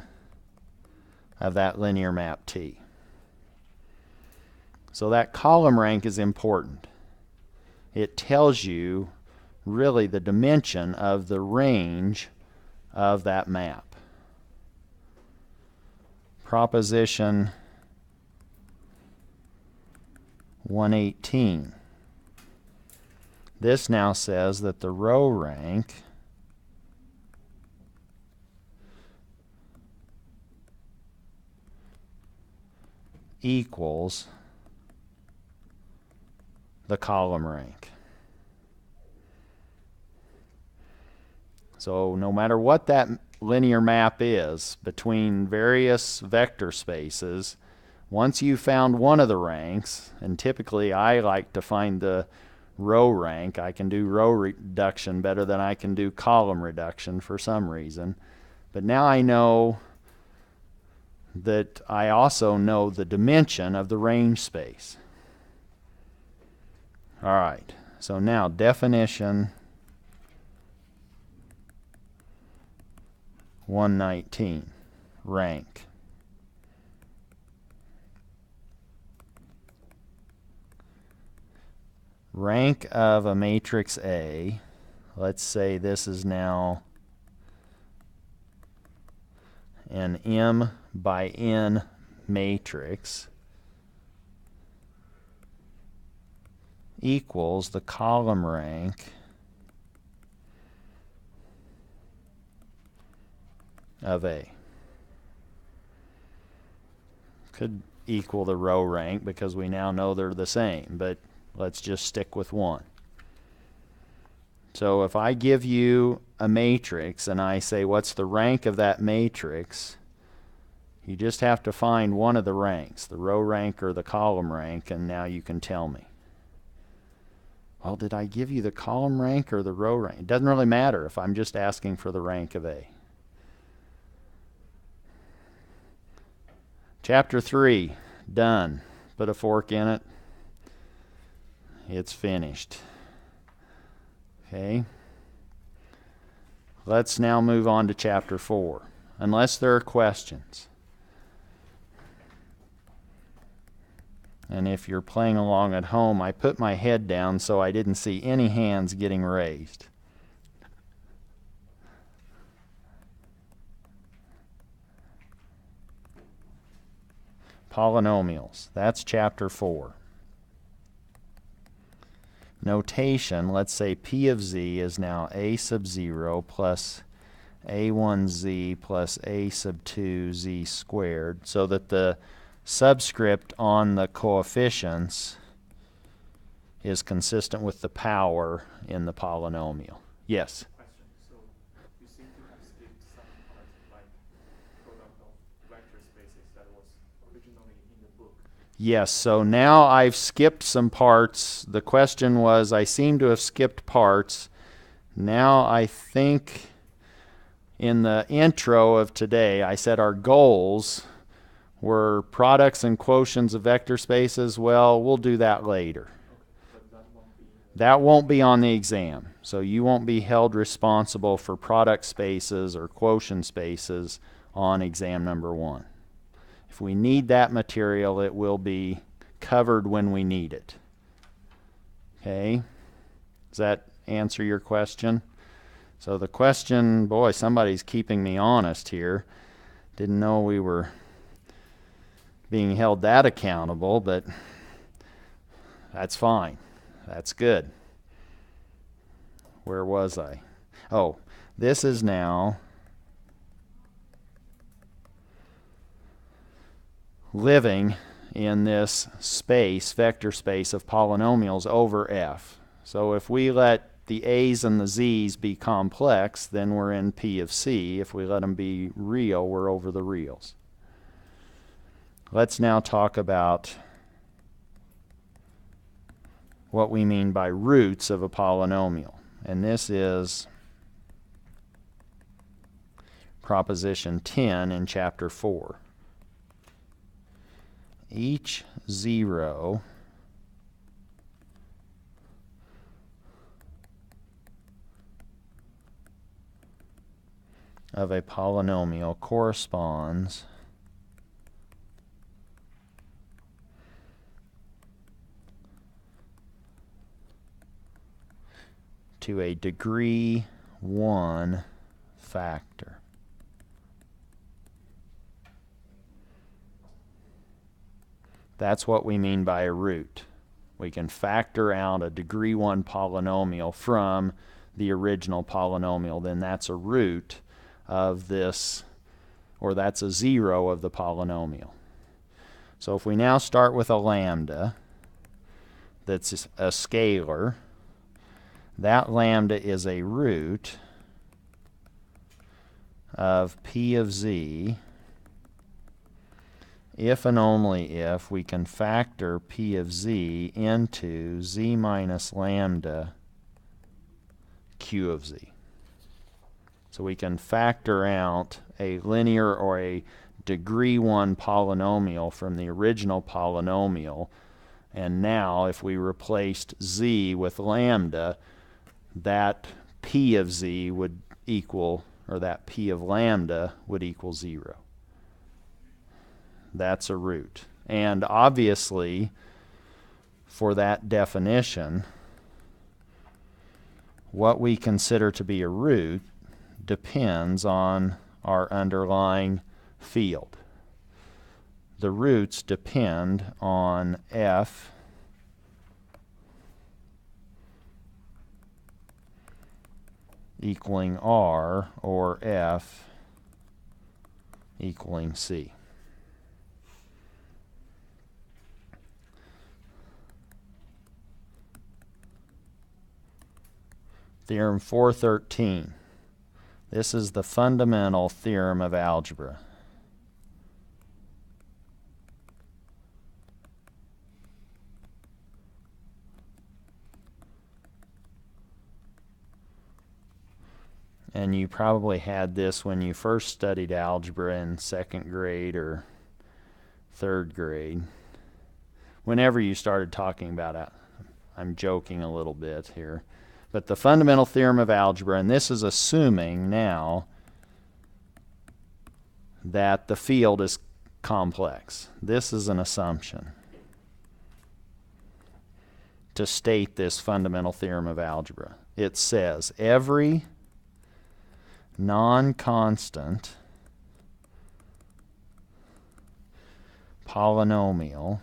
of that linear map T. So that column rank is important. It tells you really the dimension of the range of that map. Proposition 118. This now says that the row rank equals the column rank. So no matter what that linear map is between various vector spaces, once you've found one of the ranks, and typically I like to find the row rank. I can do row reduction better than I can do column reduction for some reason. But now I know that I also know the dimension of the range space. All right, so now definition 119. Rank. Rank of a matrix A, let's say this is now an M by N matrix, equals the column rank of A. Could equal the row rank because we now know they're the same, but let's just stick with one. So if I give you a matrix and I say what's the rank of that matrix, you just have to find one of the ranks, the row rank or the column rank, and now you can tell me. Well, did I give you the column rank or the row rank? It doesn't really matter if I'm just asking for the rank of A. Chapter 3, done. Put a fork in it. It's finished. Okay. Let's now move on to chapter 4, unless there are questions. And if you're playing along at home, I put my head down so I didn't see any hands getting raised. Polynomials. That's chapter 4. Notation, let's say P of z is now a sub 0 plus a1z plus a sub 2z squared, so that the subscript on the coefficients is consistent with the power in the polynomial. Yes? Question. So you seem to have skipped some parts like product of vector spaces that was originally in the book. Yes, so now I've skipped some parts. The question was, I seem to have skipped parts. Now I think in the intro of today, I said our goals were products and quotients of vector spaces. Well, we'll do that later. Okay, but that won't be on the exam. So you won't be held responsible for product spaces or quotient spaces on exam number 1. If we need that material, it will be covered when we need it. Okay? Does that answer your question? So the question, boy, somebody's keeping me honest here. Didn't know we were being held that accountable, but that's fine. That's good. Where was I? Oh, this is now living in this space, vector space of polynomials over F. So if we let the A's and the Z's be complex, then we're in P of C. If we let them be real, we're over the reals. Let's now talk about what we mean by roots of a polynomial. And this is proposition 10 in chapter 4. Each 0 of a polynomial corresponds to a degree 1 factor. That's what we mean by a root. We can factor out a degree 1 polynomial from the original polynomial. Then that's a root of this, or that's a 0 of the polynomial. So if we now start with a lambda that's a scalar, that lambda is a root of P of z if and only if we can factor P of z into z minus lambda Q of z. So we can factor out a linear or a degree 1 polynomial from the original polynomial, and now if we replaced z with lambda, that P of z would equal or that p of lambda, would equal 0. That's a root. And obviously, for that definition, what we consider to be a root depends on our underlying field. The roots depend on f equaling r or f equaling c. Theorem 413. This is the fundamental theorem of algebra. And you probably had this when you first studied algebra in 2nd grade or 3rd grade. Whenever you started talking about it, I'm joking a little bit here. But the fundamental theorem of algebra, and this is assuming now that the field is complex. This is an assumption to state this fundamental theorem of algebra. It says every non-constant polynomial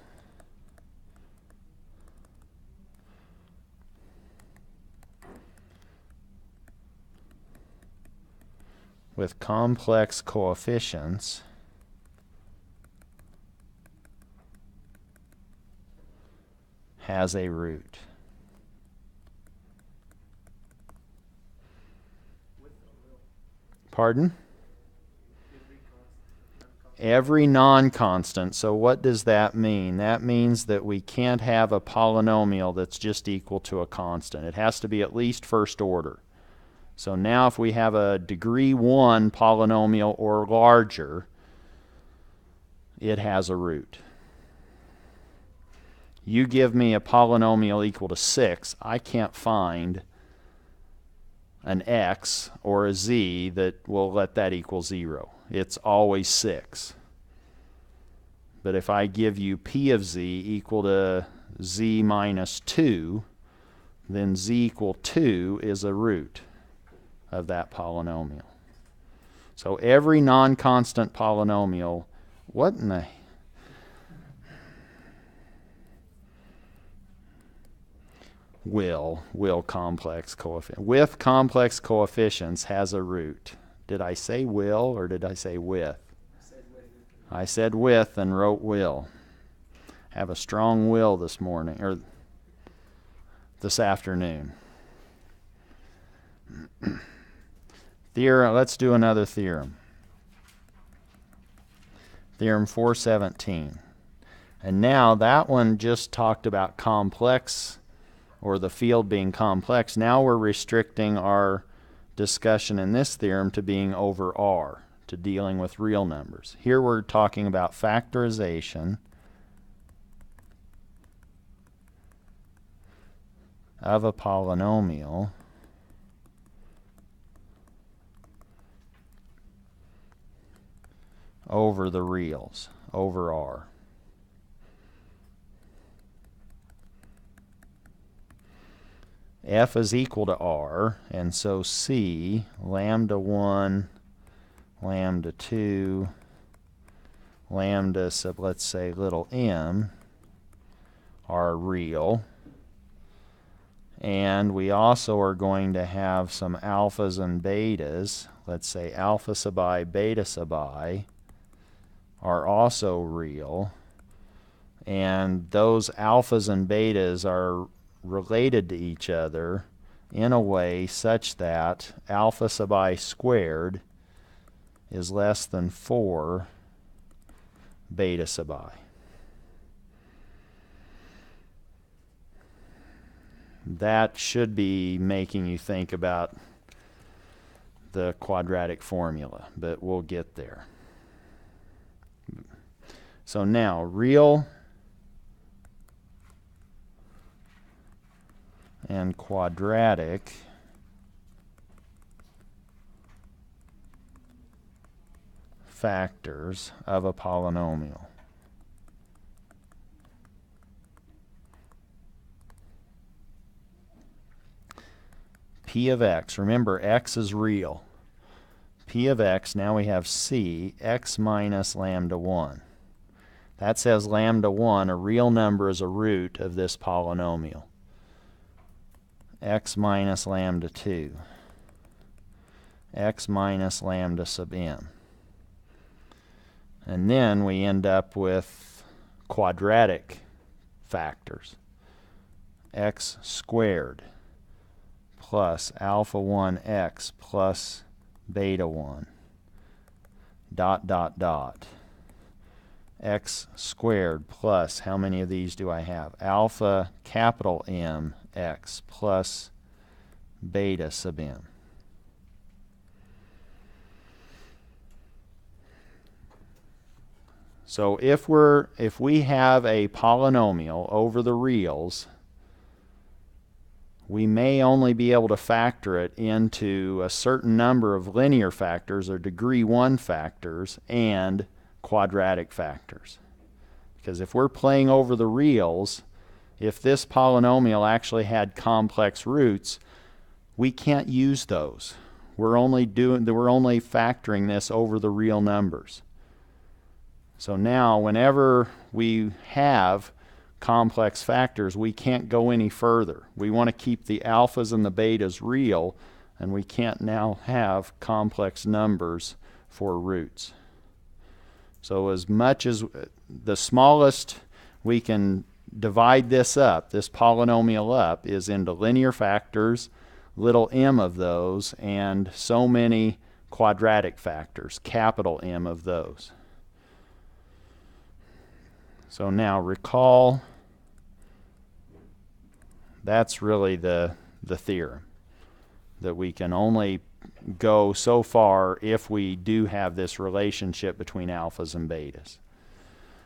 with complex coefficients has a root. Pardon? Every non-constant. So what does that mean? That means that we can't have a polynomial that's just equal to a constant. It has to be at least first order. So now if we have a degree 1 polynomial or larger, it has a root. You give me a polynomial equal to 6, I can't find an x or a z that will let that equal 0. It's always 6. But if I give you p of z equal to z minus 2, then z equal 2 is a root of that polynomial. So every non-constant polynomial, what in the... will complex coefficient. With complex coefficients has a root. Did I say will or did I say with? I said with and wrote will. Have a strong will this morning, or this afternoon. Theorem. Let's do another theorem. Theorem 417. And now that one just talked about complex, or the field being complex. Now we're restricting our discussion in this theorem to being over R, to dealing with real numbers. Here we're talking about factorization of a polynomial over the reals, over R. F is equal to R, and so C, lambda 1, lambda 2, lambda sub, let's say, little m, are real. And we also are going to have some alphas and betas. Let's say alpha sub I, beta sub I are also real. And those alphas and betas are related to each other in a way such that alpha sub I squared is less than 4 beta sub I. That should be making you think about the quadratic formula, but we'll get there. So now, real and quadratic factors of a polynomial. P of x, remember x is real. P of x, now we have c, x minus lambda 1. That says lambda 1, a real number, is a root of this polynomial. X minus lambda 2. X minus lambda sub m. And then we end up with quadratic factors. X squared plus alpha 1x plus beta 1 dot dot dot. X squared plus, how many of these do I have? Alpha capital M x plus beta sub m. So if we have a polynomial over the reals, we may only be able to factor it into a certain number of linear factors or degree 1 factors and quadratic factors. Because if we're playing over the reals, if this polynomial actually had complex roots, we can't use those. We're only factoring this over the real numbers. So now whenever we have complex factors, we can't go any further. We want to keep the alphas and the betas real, and we can't now have complex numbers for roots. So as much as the smallest we can divide this up, this polynomial up, is into linear factors, little m of those, and so many quadratic factors, capital M of those. So now recall, that's really the theorem, that we can only go so far if we do have this relationship between alphas and betas.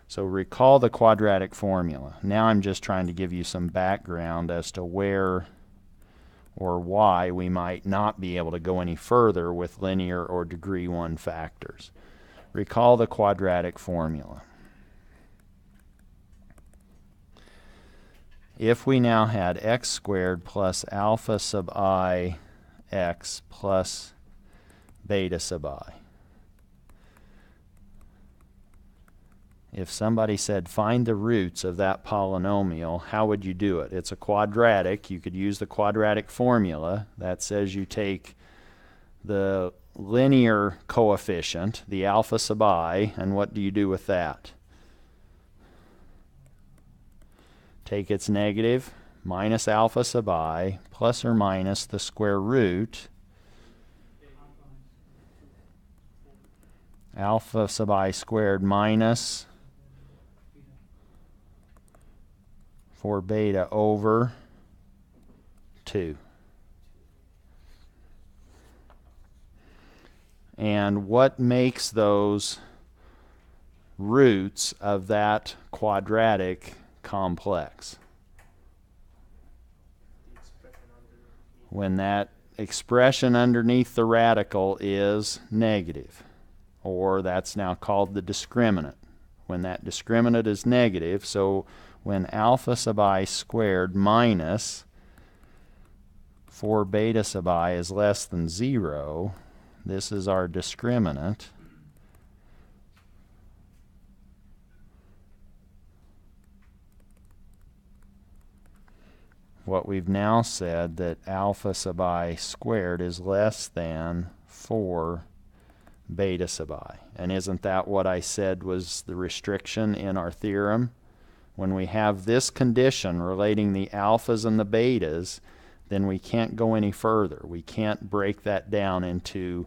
So recall the quadratic formula. Now I'm just trying to give you some background as to where or why we might not be able to go any further with linear or degree 1 factors. Recall the quadratic formula. If we now had x squared plus alpha sub I x plus beta sub I. If somebody said find the roots of that polynomial, how would you do it? It's a quadratic. You could use the quadratic formula. That says you take the linear coefficient, the alpha sub I, and what do you do with that? Take its negative, minus alpha sub I, plus or minus the square root alpha sub I squared minus 4 beta over 2. And what makes those roots of that quadratic complex? When that expression underneath the radical is negative, or that's now called the discriminant. When that discriminant is negative, so when alpha sub I squared minus 4 beta sub I is less than 0, this is our discriminant. What we've now said that alpha sub I squared is less than 4 beta sub I. And isn't that what I said was the restriction in our theorem? When we have this condition relating the alphas and the betas, then we can't go any further. We can't break that down into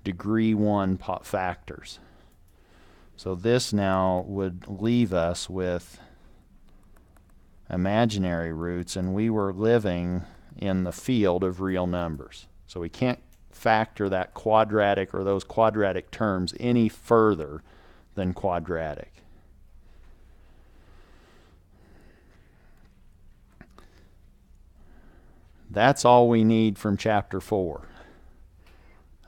degree 1 factors. So this now would leave us with imaginary roots, and we were living in the field of real numbers. So we can't factor that quadratic or those quadratic terms any further than quadratic. That's all we need from chapter 4.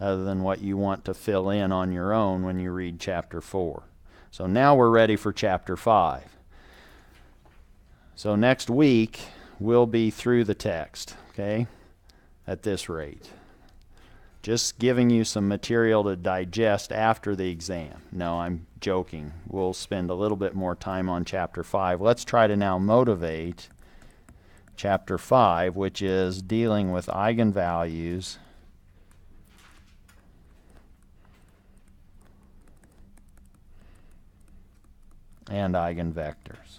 other than what you want to fill in on your own when you read chapter 4. So now we're ready for chapter 5. So next week we'll be through the text, okay, at this rate. Just giving you some material to digest after the exam. No, I'm joking. We'll spend a little bit more time on chapter 5. Let's try to now motivate chapter 5, which is dealing with eigenvalues and eigenvectors.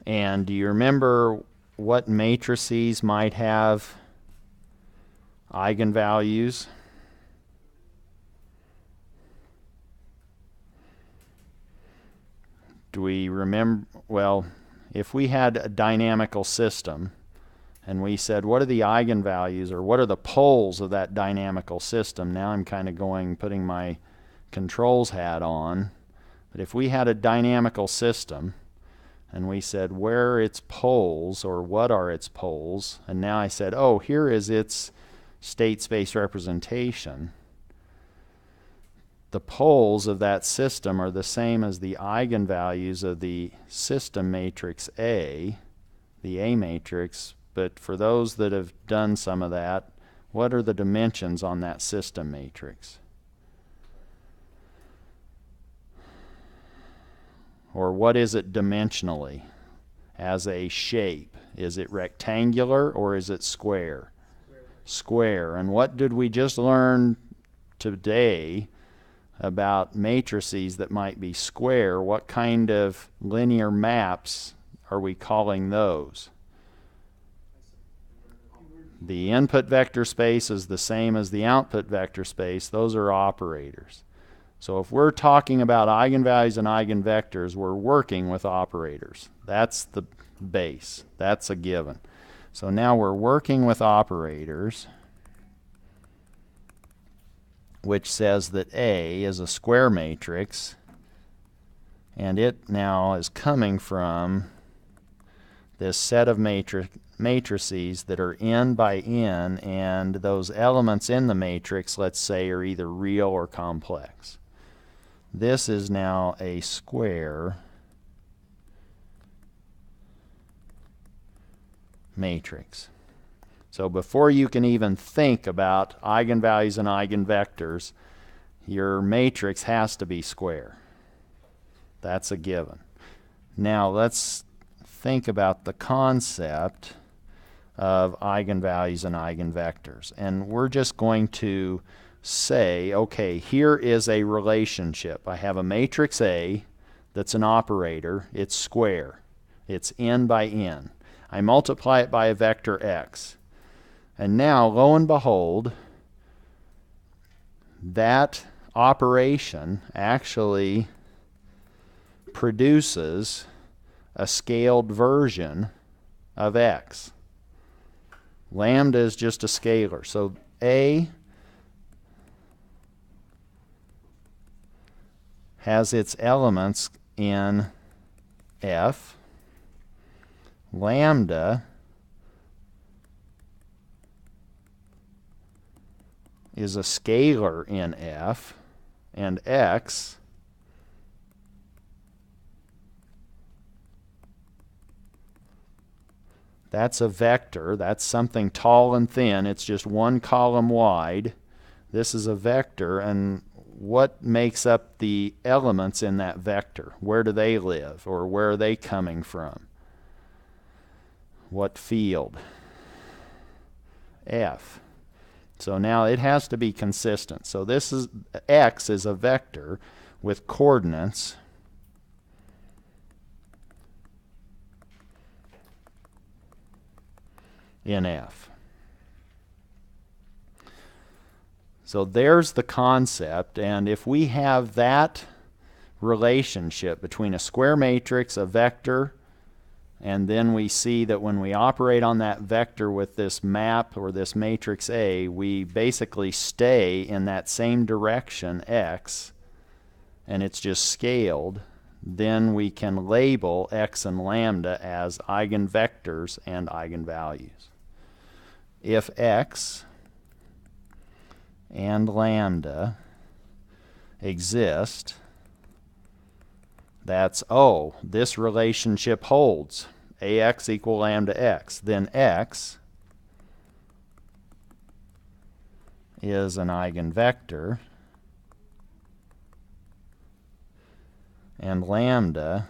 And do you remember what matrices might have eigenvalues? Do we remember? Well, if we had a dynamical system and we said, what are the eigenvalues, or what are the poles of that dynamical system? Now I'm kind of putting my controls hat on. But if we had a dynamical system and we said, where are its poles, or what are its poles? And now I said, oh, here is its state space representation. The poles of that system are the same as the eigenvalues of the system matrix A, the A matrix. But for those that have done some of that, what are the dimensions on that system matrix? Or what is it dimensionally as a shape? Is it rectangular or is it square? Square. And what did we just learn today about matrices that might be square? What kind of linear maps are we calling those? The input vector space is the same as the output vector space. Those are operators. So if we're talking about eigenvalues and eigenvectors, we're working with operators. That's the base. That's a given. So now we're working with operators, which says that A is a square matrix, and it now is coming from this set of matrices that are n by n, and those elements in the matrix, let's say, are either real or complex. This is now a square matrix. So before you can even think about eigenvalues and eigenvectors, your matrix has to be square. That's a given. Now let's think about the concept of eigenvalues and eigenvectors. And we're just going to say, okay, here is a relationship. I have a matrix A that's an operator. It's square. It's n by n. I multiply it by a vector x. And now, lo and behold, that operation actually produces a scaled version of x. Lambda is just a scalar. So A has its elements in F. Lambda is a scalar in F, and x that's a vector. That's something tall and thin. It's just one column wide. This is a vector, and what makes up the elements in that vector? Where do they live, or where are they coming from? What field? F. So now it has to be consistent. So this is x is a vector with coordinates in F. So there's the concept, and if we have that relationship between a square matrix, a vector, and then we see that when we operate on that vector with this map or this matrix A, we basically stay in that same direction, x, and it's just scaled, then we can label x and lambda as eigenvectors and eigenvalues. If x and lambda exist, that's, oh, this relationship holds. Ax equal lambda x. Then x is an eigenvector, and lambda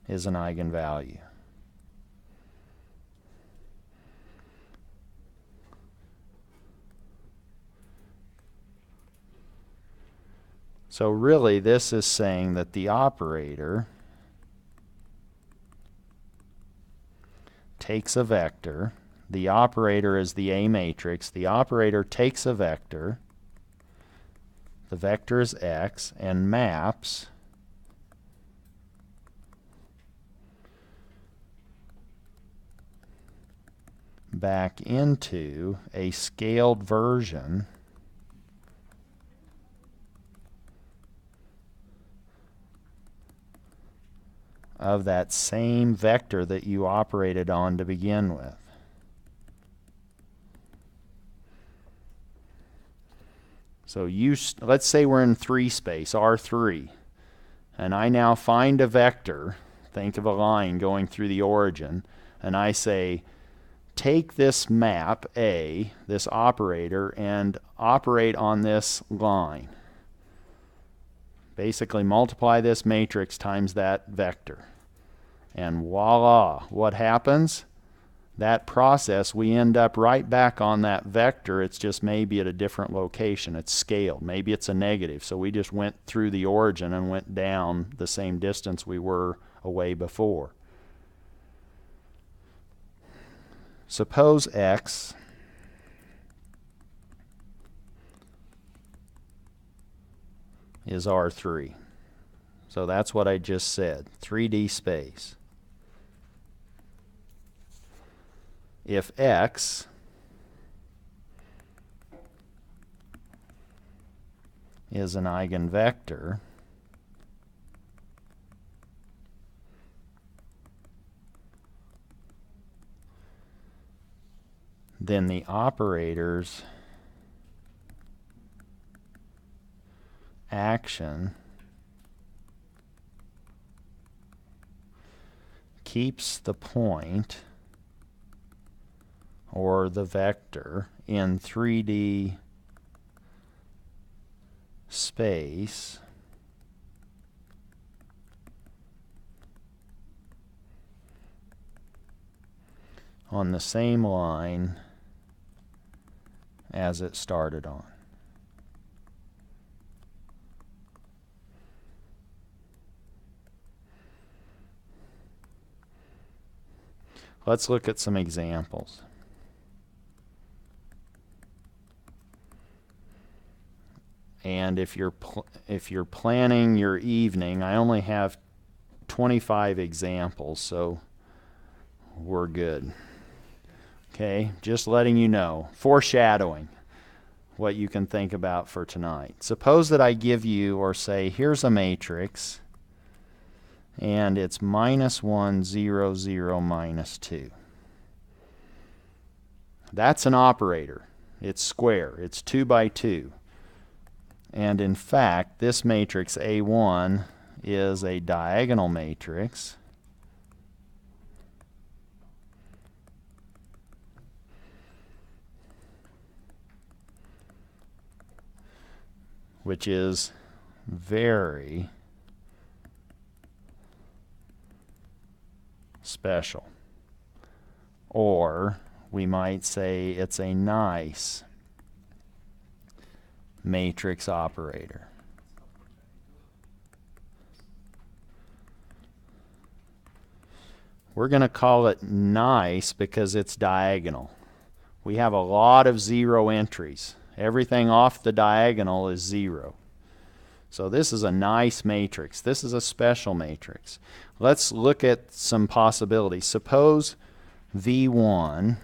is an eigenvalue. So really, this is saying that the operator takes a vector. The operator is the A matrix. The operator takes a vector. The vector is x, and maps back into a scaled version of that same vector that you operated on to begin with. So let's say we're in 3 space, R3, and I now find a vector, think of a line going through the origin, and I say, take this map, A, this operator, and operate on this line. Basically multiply this matrix times that vector. And voila, what happens? That process, we end up right back on that vector. It's just maybe at a different location. It's scaled. Maybe it's a negative. So we just went through the origin and went down the same distance we were away before. Suppose x is R3. So that's what I just said, 3D space. If x is an eigenvector, then the operator's action keeps the point or the vector in 3D space on the same line as it started on. Let's look at some examples. And if you're planning your evening, I only have 25 examples, so we're good. Okay, just letting you know, foreshadowing what you can think about for tonight. Suppose that I give you, or say, here's a matrix, and it's -1, 0, 0, -2. That's an operator. It's square. It's 2 by 2. And in fact, this matrix A1 is a diagonal matrix. Which is very special. Or we might say it's a nice matrix operator. We're going to call it nice because it's diagonal. We have a lot of 0 entries. Everything off the diagonal is 0. So this is a nice matrix. This is a special matrix. Let's look at some possibilities. Suppose V1,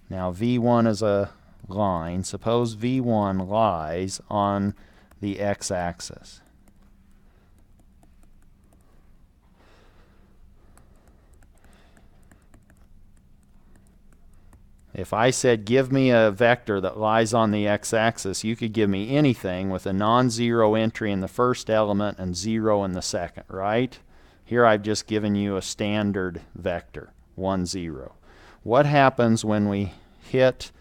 now V1 is a line, suppose V1 lies on the x-axis. If I said give me a vector that lies on the x-axis, you could give me anything with a non-zero entry in the first element and 0 in the second, right? Here I've just given you a standard vector, 1, 0. What happens when we hit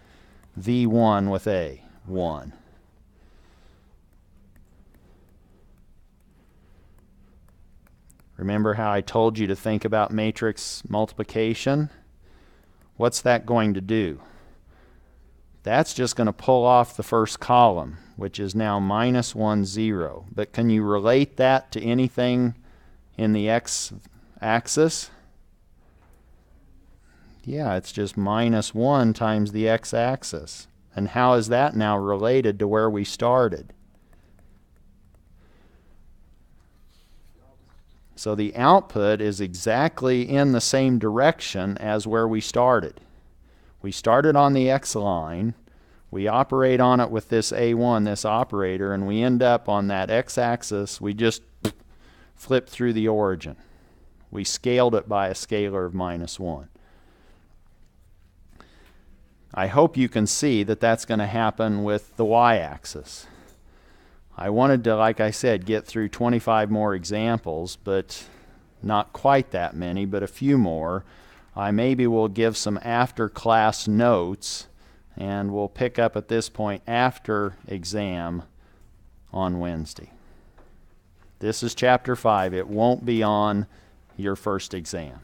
V1 with A? 1. Remember how I told you to think about matrix multiplication? What's that going to do? That's just going to pull off the first column, which is now minus 1, 0. But can you relate that to anything in the x-axis? Yeah, it's just minus 1 times the x-axis. And how is that now related to where we started? So the output is exactly in the same direction as where we started. We started on the x-line, we operate on it with this A1, this operator, and we end up on that x-axis. We just flip through the origin. We scaled it by a scalar of minus 1. I hope you can see that that's going to happen with the y-axis. I wanted to, like I said, get through 25 more examples, but not quite that many, but a few more. I maybe will give some after-class notes, and we'll pick up at this point after exam on Wednesday. This is Chapter 5. It won't be on your first exam.